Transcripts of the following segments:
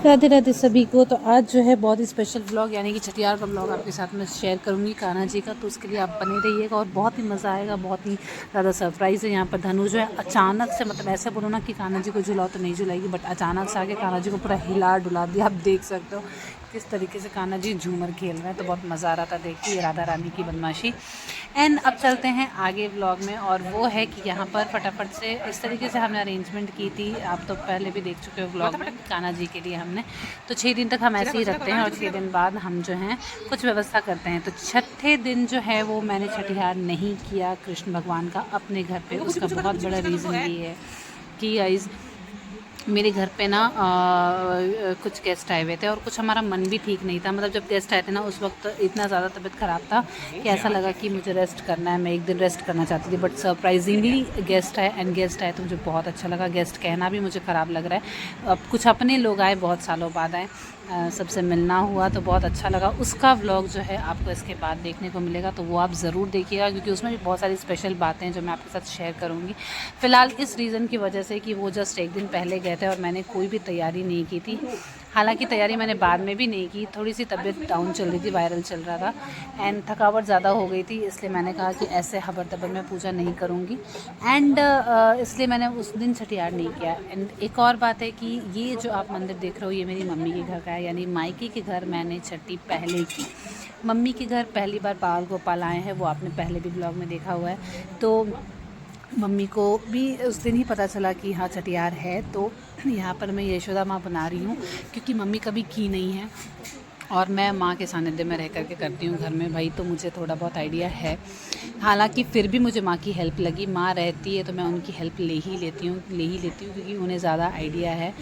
राधे राधे सभी को। तो आज जो है बहुत ही स्पेशल व्लॉग यानी कि छठियार का व्लॉग आपके साथ में शेयर करूंगी कान्हा जी का। तो उसके लिए आप बने रहिएगा और बहुत ही मज़ा आएगा। बहुत ही ज़्यादा सरप्राइज़ है। यहाँ पर धनु जो है अचानक से, मतलब ऐसे बोलो ना कि कान्हा जी को झुलाओ तो नहीं झुलाएगी, बट अचानक से आके कान्हा जी को पूरा हिला डुला दिया। आप देख सकते हो किस तरीके से कान्हा जी झूमर खेल रहे हैं। तो बहुत मज़ा आ रहा था देखिए राधा रानी की बदमाशी। एंड अब चलते हैं आगे व्लॉग में, और वो है कि यहाँ पर फटाफट से इस तरीके से हमने अरेंजमेंट की थी। आप तो पहले भी देख चुके हो व्लॉग में कान्हा जी के लिए हमने। तो 6 दिन तक हम ऐसे ही रखते हैं और 6 दिन बाद हम जो हैं कुछ व्यवस्था करते हैं। तो छठे दिन जो है वो मैंने छठिहार नहीं किया कृष्ण भगवान का अपने घर पे। उसका बहुत बड़ा रीज़न ये है कि गाइस मेरे घर पे ना कुछ गेस्ट आए हुए थे और कुछ हमारा मन भी ठीक नहीं था। मतलब जब गेस्ट आए थे ना उस वक्त इतना ज़्यादा तबीयत ख़राब था कि ऐसा लगा कि मुझे रेस्ट करना है। मैं एक दिन रेस्ट करना चाहती थी, बट सरप्राइजिंगली गेस्ट आए तो मुझे बहुत अच्छा लगा। गेस्ट कहना भी मुझे ख़राब लग रहा है। अब कुछ अपने लोग आए, बहुत सालों बाद आए, सबसे मिलना हुआ तो बहुत अच्छा लगा। उसका व्लॉग जो है आपको इसके बाद देखने को मिलेगा, तो वो आप ज़रूर देखिएगा क्योंकि उसमें भी बहुत सारी स्पेशल बातें हैं जो मैं आपके साथ शेयर करूँगी। फ़िलहाल इस रीज़न की वजह से कि वो जस्ट एक दिन पहले गए थे और मैंने कोई भी तैयारी नहीं की थी। हालांकि तैयारी मैंने बाद में भी नहीं की, थोड़ी सी तबीयत डाउन चल रही थी, वायरल चल रहा था एंड थकावट ज़्यादा हो गई थी, इसलिए मैंने कहा कि ऐसे हबर तबर में पूजा नहीं करूँगी। एंड इसलिए मैंने उस दिन छठियार नहीं किया। एंड एक और बात है कि ये जो आप मंदिर देख रहे हो ये मेरी मम्मी के घर का है, यानी मायके के घर मैंने छठी पहले की। मम्मी के घर पहली बार बाल गोपाल आए हैं, वो आपने पहले भी ब्लॉग में देखा हुआ है। तो मम्मी को भी उस दिन ही पता चला कि हाँ छठियार है। तो यहाँ पर मैं यशोदा माँ बना रही हूँ क्योंकि मम्मी कभी की नहीं है और मैं माँ के सानिध्य में रह करके करती हूँ घर में भाई, तो मुझे थोड़ा बहुत आइडिया है। हालांकि फिर भी मुझे माँ की हेल्प लगी। माँ रहती है तो मैं उनकी हेल्प ले ही लेती हूँ क्योंकि उन्हें ज़्यादा आइडिया है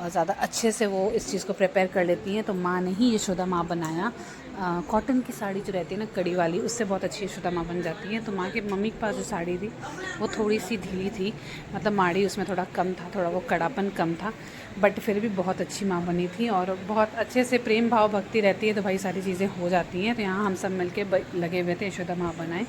और ज़्यादा अच्छे से वो इस चीज़ को प्रिपेयर कर लेती हैं। तो माँ ने ही यशोदा माँ बनाया। कॉटन की साड़ी जो रहती है ना कड़ी वाली, उससे बहुत अच्छी यशोदा माँ बन जाती है। तो माँ के मम्मी के पास जो साड़ी थी वो थोड़ी सी ढीली थी, मतलब माड़ी उसमें थोड़ा कम था, थोड़ा वो कड़ापन कम था, बट फिर भी बहुत अच्छी माँ बनी थी और बहुत अच्छे से प्रेम भाव भक्ति रहती है तो भाई सारी चीज़ें हो जाती हैं। तो यहाँ हम सब मिलके लगे हुए थे यशोदा माँ बनाए।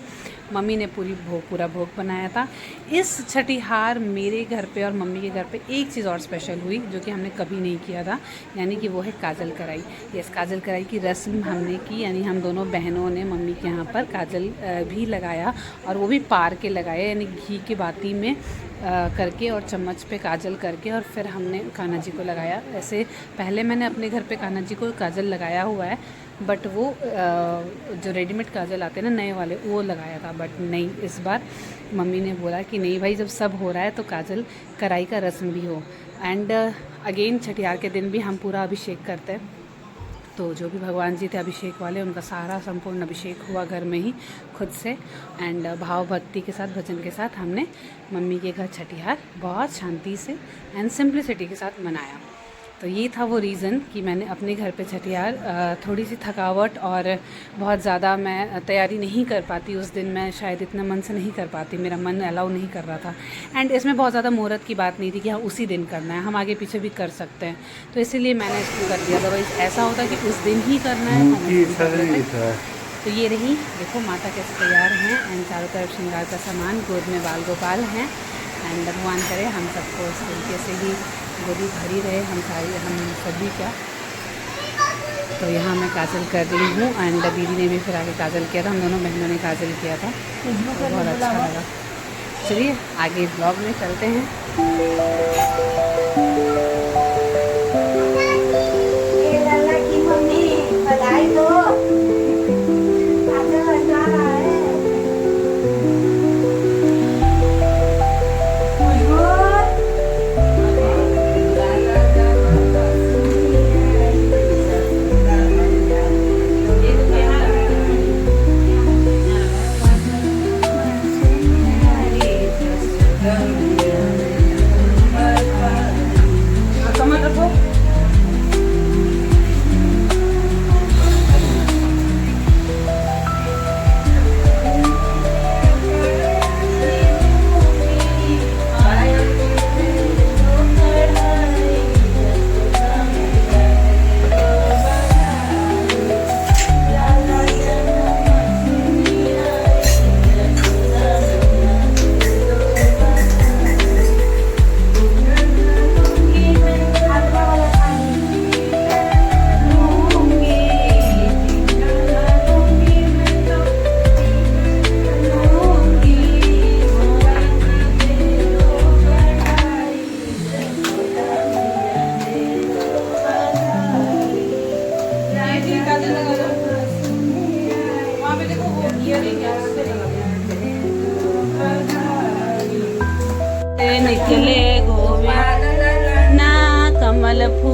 मम्मी ने पूरा भोग बनाया था। इस छठिहार मेरे घर पे और मम्मी के घर पे एक चीज़ और स्पेशल हुई जो कि हमने कभी नहीं किया था, यानी कि वो है काजल कराई। यस, काजल कराई की रस्म हमने की, यानी हम दोनों बहनों ने मम्मी के यहाँ पर काजल भी लगाया और वो भी पार के लगाया, यानी घी की बाती में करके और चम्मच पे काजल करके और फिर हमने कान्हा जी को लगाया। ऐसे पहले मैंने अपने घर पे कान्हा जी को काजल लगाया हुआ है, बट वो जो रेडीमेड काजल आते हैं ना नए वाले, वो लगाया था। बट नहीं, इस बार मम्मी ने बोला कि नहीं भाई जब सब हो रहा है तो काजल कराई का रस्म भी हो। एंड अगेन छठियार के दिन भी हम पूरा अभिषेक करते हैं। तो जो भी भगवान जी थे अभिषेक वाले, उनका सारा संपूर्ण अभिषेक हुआ घर में ही खुद से। एंड भाव भक्ति के साथ भजन के साथ हमने मम्मी के घर छठिहार बहुत शांति से एंड सिंप्लिसिटी के साथ मनाया। तो ये था वो रीज़न कि मैंने अपने घर पे छठिहार, थोड़ी सी थकावट और बहुत ज़्यादा मैं तैयारी नहीं कर पाती उस दिन। मैं शायद इतना मन से नहीं कर पाती, मेरा मन अलाउ नहीं कर रहा था। एंड इसमें बहुत ज़्यादा मुहूर्त की बात नहीं थी कि हाँ उसी दिन करना है, हम आगे पीछे भी कर सकते हैं। तो इसीलिए मैंने इसको कर दिया। अदरवाइज़ ऐसा होता कि उस दिन ही करना है। तो ये रही, देखो माता कैसे तैयार हैं एंड चारों तरफ श्रृंगार का सामान, गोद में बाल गोपाल हैं। एंड भगवान करे हम सबको इस तरीके से ही गोदी भरी रहे, हम सभी का। तो यहाँ मैं काजल कर रही हूँ एंड दीदी ने भी फिर आगे काजल किया था, हम दोनों बहनों ने काजल किया था, तो बहुत अच्छा लगा। चलिए आगे ब्लॉग में चलते हैं।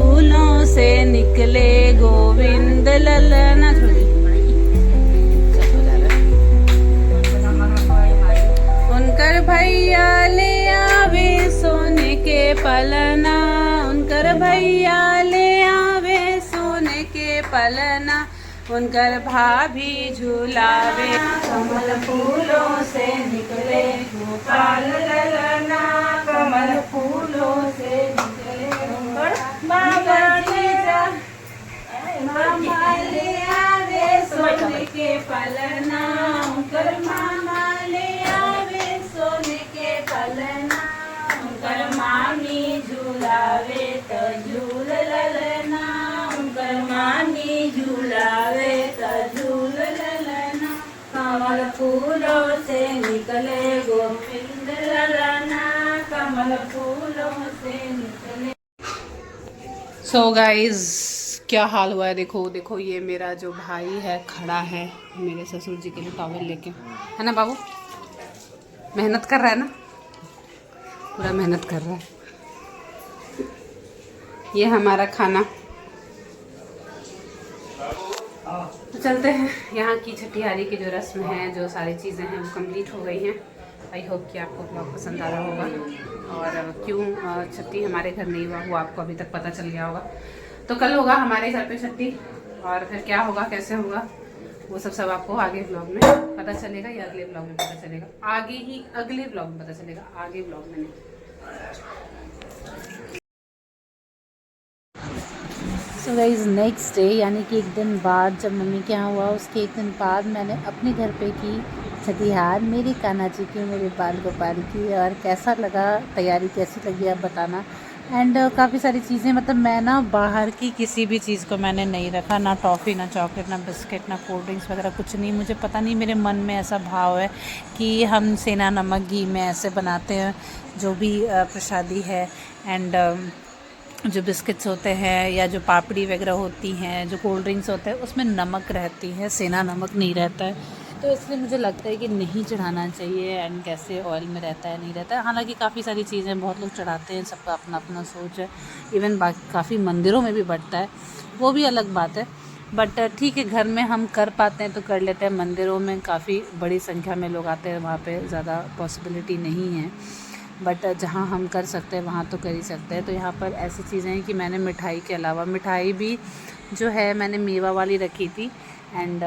फूलों से निकले गोविंद ललना। उनकर भैया ले आवे सोने के पलना, उनकर भैया ले आवे सोने के पलना, उनकर भाभी झुलावे कमल फूलों से निकले गोपाल ललना, कमल फूलों से निकले मामा जीजा, मामा ले आवे सोने के पलना, उनकर मामा ले आवे सोने के पलना, उनकर मामी झुलावे त झूल ललना, उनकर मामी झुलावे त झूल ललना, कमल फूलों से निकले गोविंद ललना, कमल फूलों से निकले। सो गाइज क्या हाल हुआ है, देखो देखो ये मेरा जो भाई है खड़ा है मेरे ससुर जी के लिए टॉवल लेके, है ना बाबू? मेहनत कर रहा है ना, पूरा मेहनत कर रहा है। ये हमारा खाना, तो चलते हैं। यहाँ की छठियारी की जो रस्म है, जो सारी चीज़ें हैं वो कंप्लीट हो गई हैं। आई होप कि आपको ब्लॉग पसंद आ रहा होगा, और क्यों छठी हमारे घर नहीं हुआ वो आपको अभी तक पता चल गया होगा। तो कल होगा हमारे घर पे छठी, और फिर क्या होगा कैसे होगा वो सब आपको आगे ब्लॉग में पता चलेगा, या अगले ब्लॉग में पता चलेगा, आगे ही अगले ब्लॉग में पता चलेगा, आगे ब्लॉग में नहीं। सो गाइस नेक्स्ट डे यानी कि एक दिन बाद जब मम्मी के यहाँ हुआ, उसके एक दिन बाद मैंने अपने घर पे की छठिहार मेरी कान्हा जी की, मेरे बाल गोपाल की। और कैसा लगा, तैयारी कैसी लगी आप बताना। एंड काफ़ी सारी चीज़ें, मतलब मैं ना बाहर की किसी भी चीज़ को मैंने नहीं रखा, ना टॉफ़ी ना चॉकलेट ना बिस्किट ना कोल्ड ड्रिंक्स वगैरह कुछ नहीं। मुझे पता नहीं, मेरे मन में ऐसा भाव है कि हम सेना नमक घी में ऐसे बनाते हैं जो भी प्रसादी है। एंड जो बिस्किट्स होते हैं या जो पापड़ी वगैरह होती हैं, जो कोल्ड ड्रिंक्स होते हैं, उसमें नमक रहती है, सेना नमक नहीं रहता है। तो इसलिए मुझे लगता है कि नहीं चढ़ाना चाहिए। एंड कैसे ऑयल में रहता है नहीं रहता है, हालांकि काफ़ी सारी चीज़ें बहुत लोग चढ़ाते हैं, सबका अपना अपना सोच है। इवन बाकी काफ़ी मंदिरों में भी बढ़ता है, वो भी अलग बात है। बट ठीक है, घर में हम कर पाते हैं तो कर लेते हैं। मंदिरों में काफ़ी बड़ी संख्या में लोग आते हैं, वहाँ पर ज़्यादा पॉसिबिलिटी नहीं है। बट जहाँ हम कर सकते हैं वहाँ तो कर ही सकते हैं। तो यहाँ पर ऐसी चीज़ें हैं कि मैंने मिठाई के अलावा, मिठाई भी जो है मैंने मेवा वाली रखी थी। एंड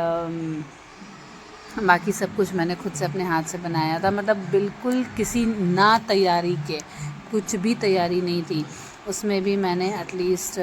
बाकी सब कुछ मैंने खुद से अपने हाथ से बनाया था, मतलब बिल्कुल किसी ना तैयारी के, कुछ भी तैयारी नहीं थी। उसमें भी मैंने एटलीस्ट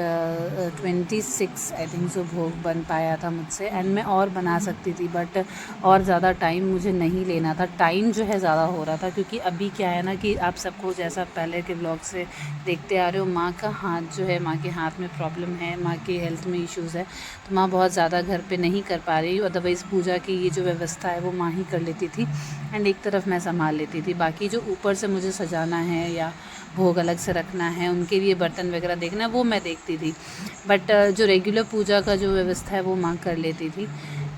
26 आई थिंक जो भोग बन पाया था मुझसे। एंड मैं और बना सकती थी, बट और ज़्यादा टाइम मुझे नहीं लेना था। टाइम जो है ज़्यादा हो रहा था, क्योंकि अभी क्या है ना कि आप सबको जैसा पहले के ब्लॉग से देखते आ रहे हो, माँ का हाथ जो है, माँ के हाथ में प्रॉब्लम है, माँ के हेल्थ में इश्यूज़ है, तो माँ बहुत ज़्यादा घर पर नहीं कर पा रही। अदरवाइज़ पूजा की ये जो व्यवस्था है वो माँ ही कर लेती थी, एंड एक तरफ मैं संभाल लेती थी। बाकी जो ऊपर से मुझे सजाना है या भोग अलग से रखना है, उनके लिए बर्तन वगैरह देखना है, वो मैं देखती थी। बट जो रेगुलर पूजा का जो व्यवस्था है वो माँ कर लेती थी।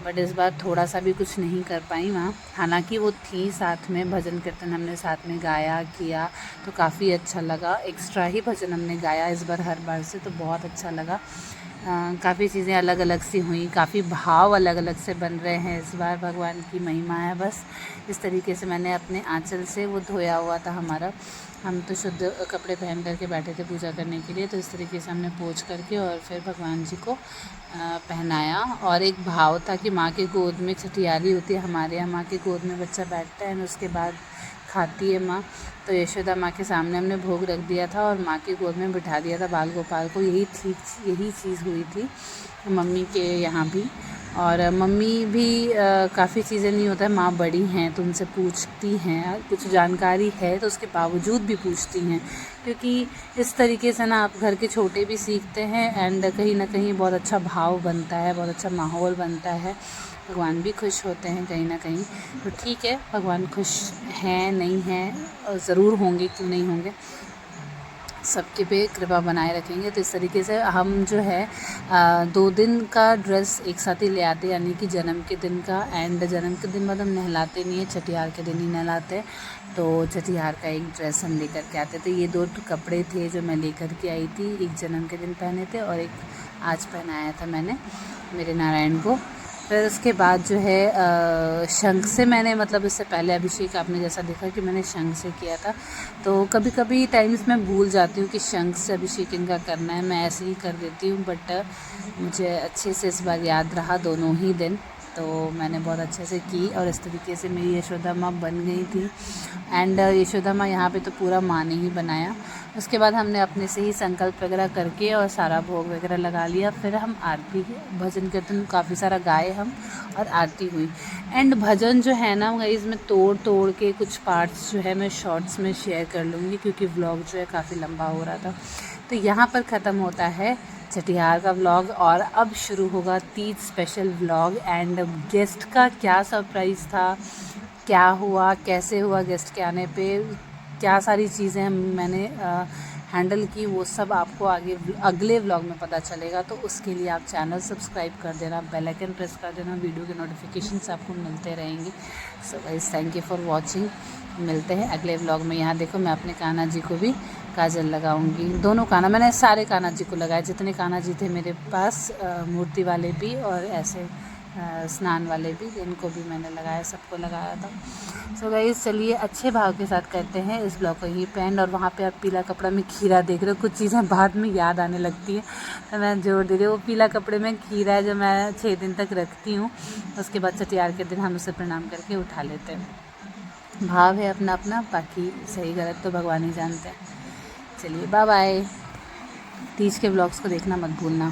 बट इस बार थोड़ा सा भी कुछ नहीं कर पाई माँ। हालांकि वो थी साथ में, भजन कीर्तन हमने साथ में गाया किया, तो काफ़ी अच्छा लगा। एक्स्ट्रा ही भजन हमने गाया इस बार हर बार से, तो बहुत अच्छा लगा। काफ़ी चीज़ें अलग अलग सी हुई, काफ़ी भाव अलग अलग से बन रहे हैं इस बार। भगवान की महिमा है बस। इस तरीके से मैंने अपने आंचल से, वो धोया हुआ था हमारा, हम तो शुद्ध कपड़े पहन करके बैठे थे पूजा करने के लिए, तो इस तरीके से हमने पोंछ करके और फिर भगवान जी को पहनाया। और एक भाव था कि माँ के गोद में छठियारी होती है हमारे यहाँ, माँ के गोद में बच्चा बैठता है और उसके बाद खाती है माँ। तो यशोदा माँ के सामने हमने भोग रख दिया था और माँ के गोद में बिठा दिया था बाल गोपाल को। यही चीज़ हुई थी मम्मी के यहाँ भी। और मम्मी भी काफ़ी चीज़ें नहीं होता है, माँ बड़ी हैं तो उनसे पूछती हैं, कुछ जानकारी है तो उसके बावजूद भी पूछती हैं, क्योंकि इस तरीके से ना आप घर के छोटे भी सीखते हैं। एंड कहीं ना कहीं बहुत अच्छा भाव बनता है, बहुत अच्छा माहौल बनता है, भगवान भी खुश होते हैं कहीं ना कहीं। तो ठीक है, भगवान खुश हैं नहीं हैं, ज़रूर होंगे, क्यों नहीं होंगे। सबके पे कृपा बनाए रखेंगे। तो इस तरीके से हम जो है 2 दिन का ड्रेस एक साथ ही ले आते, यानी कि जन्म के दिन का, एंड जन्म के दिन बाद हम नहलाते नहीं है, छठियार के दिन ही नहलाते हैं। तो छठियार का एक ड्रेस हम लेकर के आते थे। ये 2 कपड़े थे जो मैं लेकर के आई थी, एक जन्म के दिन पहने थे और एक आज पहनाया था मैंने मेरे नारायण को। फिर उसके बाद जो है शंख से मैंने, मतलब इससे पहले अभिषेक आपने जैसा देखा कि मैंने शंख से किया था। तो कभी कभी टाइम्स मैं भूल जाती हूँ कि शंख से अभिषेक इनका करना है, मैं ऐसे ही कर देती हूँ, बट मुझे अच्छे से इस बार याद रहा दोनों ही दिन, तो मैंने बहुत अच्छे से की और इस तरीके से मेरी यशोदा माँ बन गई थी। एंड यशोदा माँ यहाँ पे तो पूरा माँ ने ही बनाया। उसके बाद हमने अपने से ही संकल्प वगैरह करके और सारा भोग वगैरह लगा लिया। फिर हम आरती भजन कीर्तन काफ़ी सारा गाए हम और आरती हुई। एंड भजन जो है ना गाइस, मैं तोड़ तोड़ के कुछ पार्ट्स जो है मैं शॉर्ट्स में शेयर कर लूँगी, क्योंकि व्लॉग जो है काफ़ी लंबा हो रहा था। तो यहाँ पर ख़त्म होता है छठिहार का व्लॉग और अब शुरू होगा Teej special vlog. And guest का क्या सरप्राइज़ था, क्या हुआ, कैसे हुआ गेस्ट के आने पे, क्या सारी चीज़ें मैंने हैंडल की, वो सब आपको आगे अगले व्लॉग में पता चलेगा। तो उसके लिए आप चैनल सब्सक्राइब कर देना, बेल आइकन प्रेस कर देना, वीडियो के नोटिफिकेशंस आपको मिलते रहेंगे। So guys thank you for watching, मिलते हैं अगले व्लॉग में। यहाँ देखो मैं अपने कान्हा जी को भी काजल लगाऊंगी, दोनों कान्हा, मैंने सारे कान्हा जी को लगाए, जितने कान्हा जी थे मेरे पास, मूर्ति वाले भी और ऐसे स्नान वाले भी, इनको भी मैंने लगाया, सबको लगाया था। सो गाइस चलिए अच्छे भाव के साथ करते हैं इस ब्लॉग को यहीं पे एंड। और वहाँ पे आप पीला कपड़ा में खीरा देख रहे हो, कुछ चीज़ें बाद में याद आने लगती है तो मैं जोड़ दे रही हूँ। वो पीला कपड़े में खीरा है जो मैं 6 दिन तक रखती हूँ, उसके बाद छठियार के दिन हम उसे प्रणाम करके उठा लेते हैं। भाव है अपना अपना, बाकी सही गलत तो भगवान ही जानते हैं। चलिए बाय बाय, तीज के ब्लॉग्स को देखना मत भूलना।